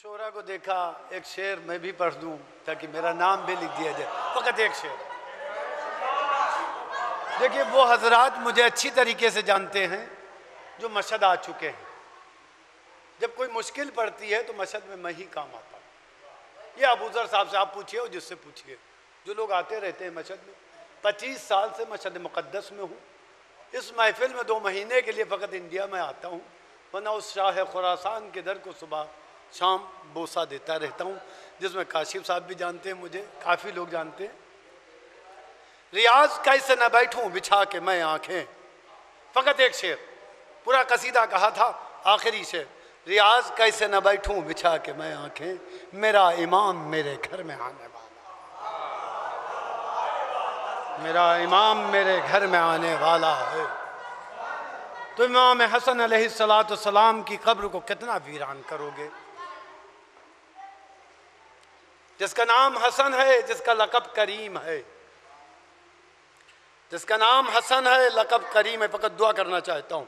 शोरा को देखा, एक शेर मैं भी पढ़ दूं ताकि मेरा नाम भी लिख दिया जाए, फकत एक शेर। देखिए, वो हजरात मुझे अच्छी तरीके से जानते हैं जो मशहद आ चुके हैं। जब कोई मुश्किल पड़ती है तो मशहद में मैं ही काम आता हूँ। ये अबूजर साहब से आप पूछिए और जिससे पूछिए, जो लोग आते रहते हैं मशहद में। 25 साल से मशहद मुक़द्दस में हूँ। इस महफिल में 2 महीने के लिए फ़कत इंडिया में आता हूँ, वरना उस शाह खुरासान के दर को सुबह शाम बोसा देता रहता हूँ, जिसमें काशिफ साहब भी जानते हैं, मुझे काफ़ी लोग जानते हैं। रियाज कैसे न बैठूं बिछा के मैं आंखें, फ़कत एक शेर, पूरा कसीदा कहा था, आखिरी शेर। रियाज कैसे न बैठूं बिछा के मैं आंखें, मेरा इमाम मेरे घर में आने वाला, मेरा इमाम मेरे घर में आने वाला है। तो इमाम हसन अलैहिस्सलाम की कब्र को कितना वीरान करोगे। जिसका नाम हसन है, जिसका लक़ब करीम है, जिसका नाम हसन है, लक़ब करीम है। फ़कत दुआ करना चाहता हूं।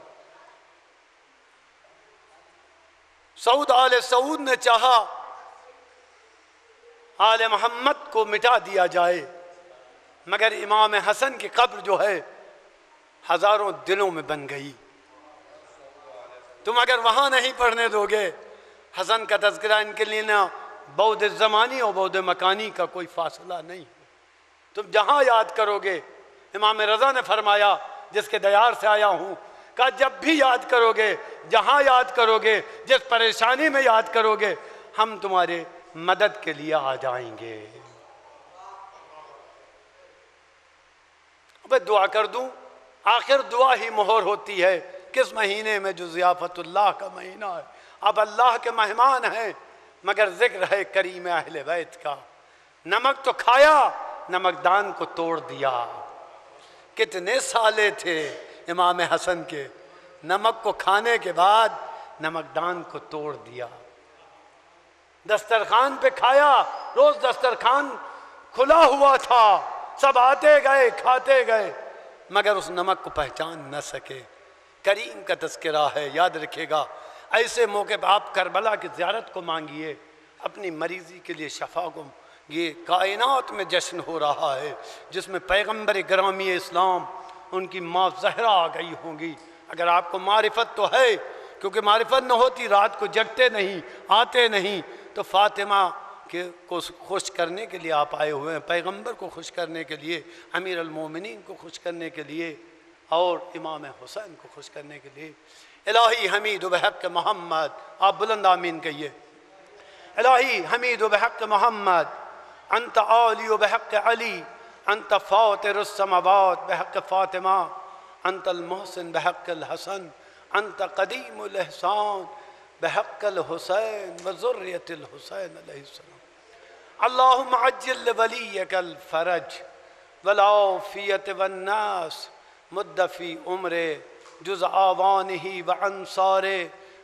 सऊद आले सऊद ने चाहा आले मोहम्मद को मिटा दिया जाए, मगर इमाम हसन की कब्र जो है हजारों दिलों में बन गई। तुम अगर वहां नहीं पढ़ने दोगे, हसन का तज़किरा इनके लिए ना बौद ज़मानी और बौद मकानी का कोई फासला नहीं। तुम जहां याद करोगे, इमाम रज़ा ने फरमाया, जिसके दयार से आया हूं, का जब भी याद करोगे, जहां याद करोगे, जिस परेशानी में याद करोगे, हम तुम्हारे मदद के लिए आ जाएंगे। अब दुआ कर दूं, आखिर दुआ ही मोहर होती है। किस महीने में? जो ज़ियाफ़तुल्लाह का महीना है। अब अल्लाह के मेहमान हैं, मगर जिक्र है करीम अहले बैत का। नमक तो खाया, नमकदान को तोड़ दिया। कितने साले थे इमाम हसन के, नमक को खाने के बाद नमकदान को तोड़ दिया। दस्तरखान पे खाया, रोज दस्तरखान खुला हुआ था, सब आते गए खाते गए, मगर उस नमक को पहचान न सके। करीम का तज़किरा है, याद रखिएगा। ऐसे मौके पर आप करबला की ज़ियारत को मांगिए, अपनी मरीज़ी के लिए शफा को। ये कायनात में जश्न हो रहा है, जिसमें पैगम्बर गिरामी इस्लाम, उनकी माँ ज़हरा आ गई होंगी। अगर आपको मारिफत तो है, क्योंकि मारिफत न होती रात को जगते नहीं, आते नहीं। तो फ़ातिमा के को खुश करने के लिए आप आए हुए हैं, पैगम्बर को खुश करने के लिए, अमीर अल मोमिनीन को खुश करने के लिए, और इमाम हुसैन को खुश करने के लिए। इलाही हमीद बहक़ मोहम्मद, आप बुलंद आमीन कहिए। इलाही हमीद बहक़ मोहम्मद, अंत आली बहक़ अली, अंत फ़ातिरुस समावात बहक़ फ़ातिमा, अंत अल मोहसिन बहक़ अल हसन, अंत क़दीमुल इहसान बहक़ हुसैन व ज़ुर्रियतिल हुसैन अलैहिस्सलाम। अल्लाहुम्मा अज्जिल वलियकल फ़रज वल आफ़ियत वन्नास मुद्दफ़ी उम्रे जुज़ आवान ही व अंसारे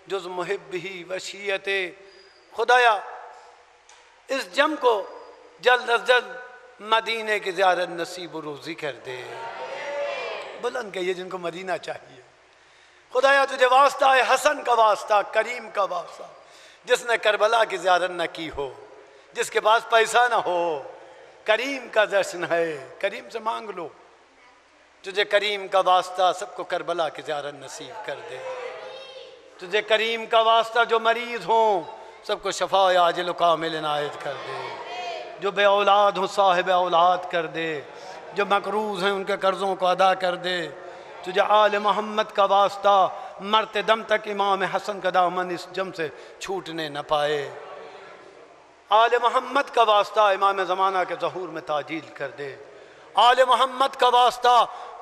जुज़ मुहिब ही वशियते। खुदाया इस जम को जल्द अज जल्द मदीने की ज़ियारत नसीब रोज़ी कर दे। बुलंद कहिए जिनको मदीना चाहिए। खुदाया तुझे वास्ता है, हसन का वास्ता, करीम का वास्ता, जिसने करबला की ज़ियारत न की हो, जिसके पास पैसा ना हो। करीम का जश्न है, करीम से मांग लो। तुझे करीम का वास्ता सबको करबला की ज़ियारत नसीब कर दे। तुझे करीम का वास्ता जो मरीज़ हों सबको शफा आजिल कामिल इनायत कर दे। जो बे औलाद हों साहिब औलाद कर दे। जो मकरूज़ हैं उनके कर्ज़ों को अदा कर दे। तुझे आल मोहम्मद का वास्ता, मरते दम तक इमाम हसन का दामन इस जम से छूटने न पाए। आल मोहम्मद का वास्ता इमाम ज़माना के ज़हूर में ताजील कर दे। आल मोहम्मद का वास्ता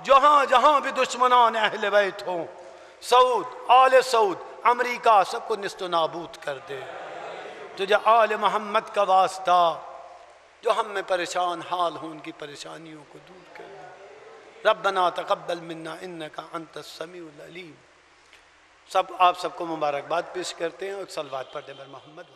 जहाँ जहाँ भी दुश्मनान अहले बैत हों, सऊद, आल सऊद, अमरीका, सबको निस्तो नाबूद कर दे। तुझे आल मोहम्मद का वास्ता जो हम में परेशान हाल हों, उनकी परेशानियों को दूर कर दे। रब्बना तक़ब्बल मिन्ना इन्नका अंतस समीउल अलीम। सब आप सबको मुबारकबाद पेश करते हैं और सलवात पढ़ते हैं मोहम्मद।